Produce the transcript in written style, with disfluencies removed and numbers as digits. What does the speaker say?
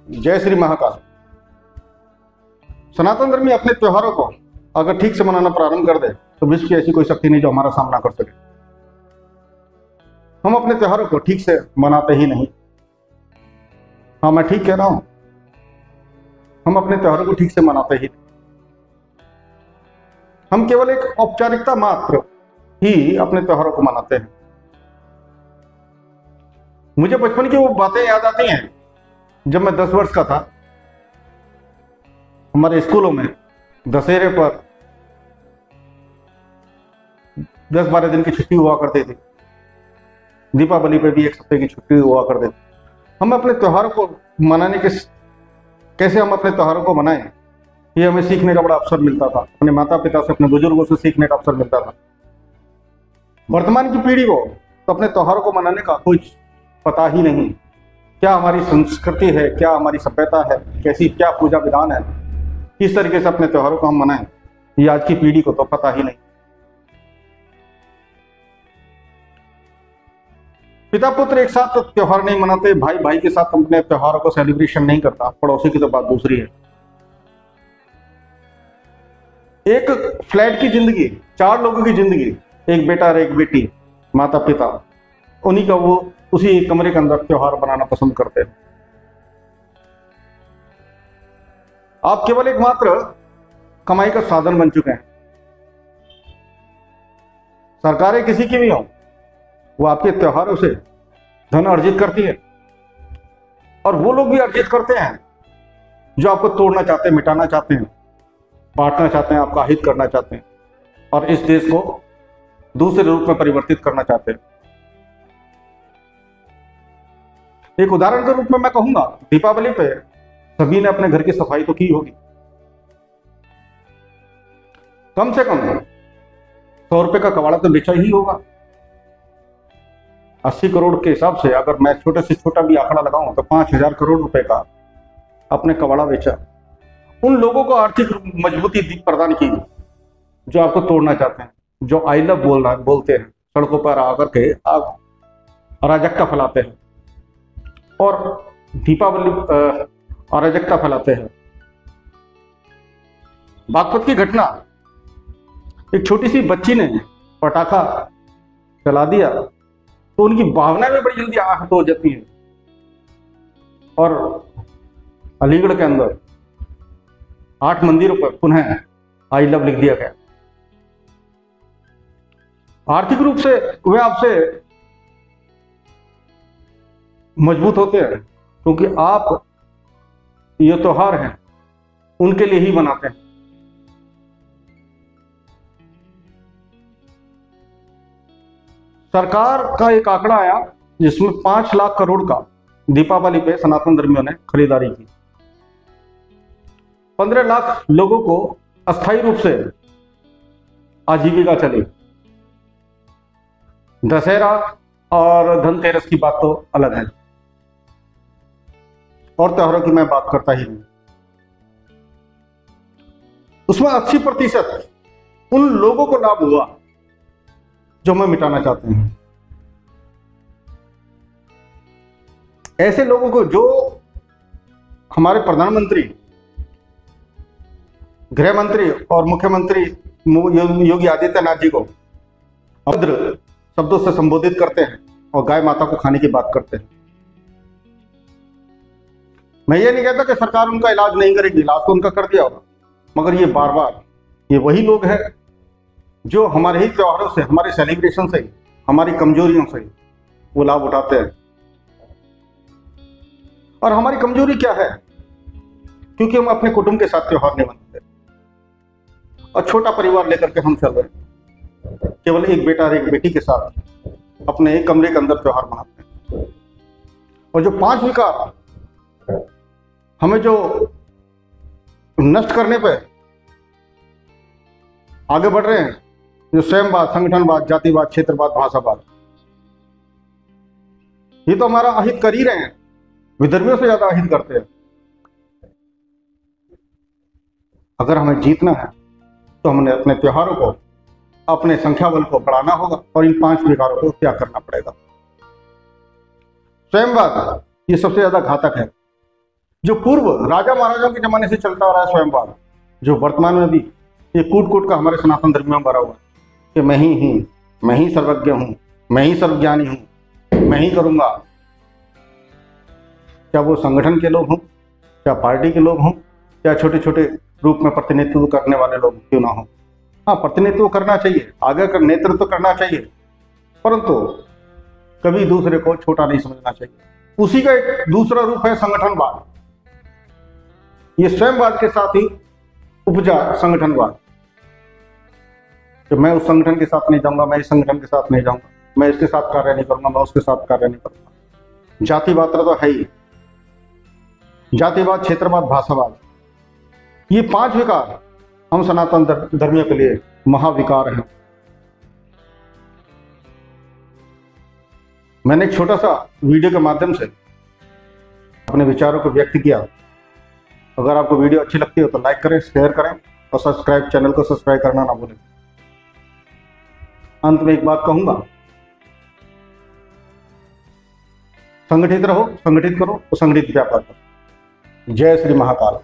जय श्री महाकाल। सनातन धर्मी अपने त्योहारों को अगर ठीक से मनाना प्रारंभ कर दे तो विश्व की ऐसी कोई शक्ति नहीं जो हमारा सामना कर सके। हम अपने त्योहारों को ठीक से मनाते ही नहीं। हाँ, मैं ठीक कह रहा हूं, हम अपने त्योहारों को ठीक से मनाते ही नहीं। हम केवल एक औपचारिकता मात्र ही अपने त्योहारों को मनाते हैं। मुझे बचपन की वो बातें याद आती हैं जब मैं 10 वर्ष का था। हमारे स्कूलों में दशहरे पर 10-12 दिन की छुट्टी हुआ करती थी। दीपावली पे भी 1 हफ्ते की छुट्टी हुआ करती थी। हम अपने त्योहारों को मनाने के कैसे हम अपने त्योहारों को मनाएं, ये हमें सीखने का बड़ा अवसर मिलता था। अपने माता पिता से, अपने बुजुर्गों से सीखने का अवसर मिलता था। वर्तमान की पीढ़ी को तो अपने त्योहारों को मनाने का कुछ पता ही नहीं। क्या हमारी संस्कृति है, क्या हमारी सभ्यता है, कैसी क्या पूजा विधान है, किस तरीके से अपने त्योहारों को हम मनाएं, ये आज की पीढ़ी को तो पता ही नहीं। पिता पुत्र एक साथ त्योहार नहीं मनाते, भाई भाई के साथ अपने त्योहारों को सेलिब्रेशन नहीं करता, पड़ोसी की तो बात दूसरी है। एक फ्लैट की जिंदगी, 4 लोगों की जिंदगी, एक बेटा और एक बेटी, माता पिता, उन्हीं का वो उसी एक कमरे के अंदर त्योहार बनाना पसंद करते हैं। आप केवल एक मात्र कमाई का साधन बन चुके हैं। सरकारें किसी की भी हो, वो आपके त्योहारों से धन अर्जित करती है, और वो लोग भी अर्जित करते हैं जो आपको तोड़ना चाहते हैं, मिटाना चाहते हैं, बांटना चाहते हैं, आपका अहित करना चाहते हैं, और इस देश को दूसरे रूप में परिवर्तित करना चाहते हैं। एक उदाहरण के रूप में मैं कहूंगा, दीपावली पे सभी ने अपने घर की सफाई तो की होगी। कम से कम 100 रुपए का कबाड़ा तो बेचा ही होगा। 80 करोड़ के हिसाब से अगर मैं छोटे से छोटा भी आंकड़ा लगाऊं तो 5000 करोड़ रुपए का अपने कबाड़ा बेचा। उन लोगों को आर्थिक मजबूती प्रदान की जो आपको तोड़ना चाहते हैं, जो आई लव बोलते हैं, सड़कों पर आकर के अराजकता फैलाते हैं और दीपावली अराजकता फैलाते हैं। बागपत की घटना, एक छोटी सी बच्ची ने पटाखा चला दिया तो उनकी भावनाएं में बड़ी जल्दी आहत हो जाती हैं, और अलीगढ़ के अंदर 8 मंदिरों पर पुनः आई लव लिख दिया गया। आर्थिक रूप से वे आपसे मजबूत होते हैं क्योंकि आप ये त्योहार हैं उनके लिए ही बनाते हैं। सरकार का एक आंकड़ा आया जिसमें 5 लाख करोड़ का दीपावली पे सनातन धर्मियों ने खरीदारी की। 15 लाख लोगों को अस्थायी रूप से आजीविका चली। दशहरा और धनतेरस की बात तो अलग है, और त्योहारों की मैं बात करता ही नहीं। उसमें 80% उन लोगों को लाभ हुआ जो हमें मिटाना चाहते हैं। ऐसे लोगों को जो हमारे प्रधानमंत्री, गृह मंत्री और मुख्यमंत्री योगी आदित्यनाथ जी को अभद्र शब्दों से संबोधित करते हैं और गाय माता को खाने की बात करते हैं। मैं ये नहीं कहता कि सरकार उनका इलाज नहीं करेगी, इलाज तो उनका कर दिया होगा, मगर ये बार बार ये वही लोग हैं जो हमारे ही त्योहारों से, हमारे सेलिब्रेशन से, हमारी कमजोरियों से वो लाभ उठाते हैं। और हमारी कमजोरी क्या है? क्योंकि हम अपने कुटुंब के साथ त्योहार नहीं मनाते और छोटा परिवार लेकर के हम चल रहे हैं। केवल एक बेटा और एक बेटी के साथ अपने एक कमरे के अंदर त्योहार मनाते हैं। और जो 5 विकार हमें जो नष्ट करने पे आगे बढ़ रहे हैं, जो स्वयंवाद, संगठनवाद, जातिवाद, क्षेत्रवाद, भाषावाद, ये तो हमारा अहित कर ही रहे हैं। विधर्मियों से ज्यादा अहित करते हैं। अगर हमें जीतना है तो हमने अपने त्योहारों को, अपने संख्या बल को बढ़ाना होगा और इन 5 विकारों को त्याग करना पड़ेगा। स्वयंवाद ये सबसे ज्यादा घातक है। जो पूर्व राजा महाराजाओं के जमाने से चलता आ रहा है स्वयंवाद, जो वर्तमान में भी ये कूट कूट का हमारे सनातन धर्मियों में भरा हुआ है कि मैं ही सर्वज्ञ हूँ, मैं ही सर्वज्ञानी हूँ, मैं ही करूँगा। क्या वो संगठन के लोग हों, क्या पार्टी के लोग हों, क्या छोटे छोटे रूप में प्रतिनिधित्व करने वाले लोग क्यों ना हों। हाँ, प्रतिनिधित्व करना चाहिए, आगे कर नेतृत्व करना चाहिए, परंतु कभी दूसरे को छोटा नहीं समझना चाहिए। उसी का एक दूसरा रूप है संगठनवाद। ये स्वयंवाद के साथ ही उपजा संगठनवाद, कि मैं उस संगठन के साथ नहीं जाऊंगा, मैं इस संगठन के साथ नहीं जाऊंगा, मैं इसके साथ कार्य नहीं करूंगा, मैं उसके साथ कार्य नहीं करूंगा। जातिवाद तो है ही, जातिवाद, क्षेत्रवाद, भाषावाद, ये 5 विकार हम सनातन धर्मियों के लिए महाविकार हैं। मैंने एक छोटा सा वीडियो के माध्यम से अपने विचारों को व्यक्त किया। अगर आपको वीडियो अच्छी लगती हो तो लाइक करें, शेयर करें और चैनल को सब्सक्राइब करना ना भूलें। अंत में एक बात कहूंगा, संगठित रहो, संगठित करो तो संगठित व्यापार करो। जय श्री महाकाल।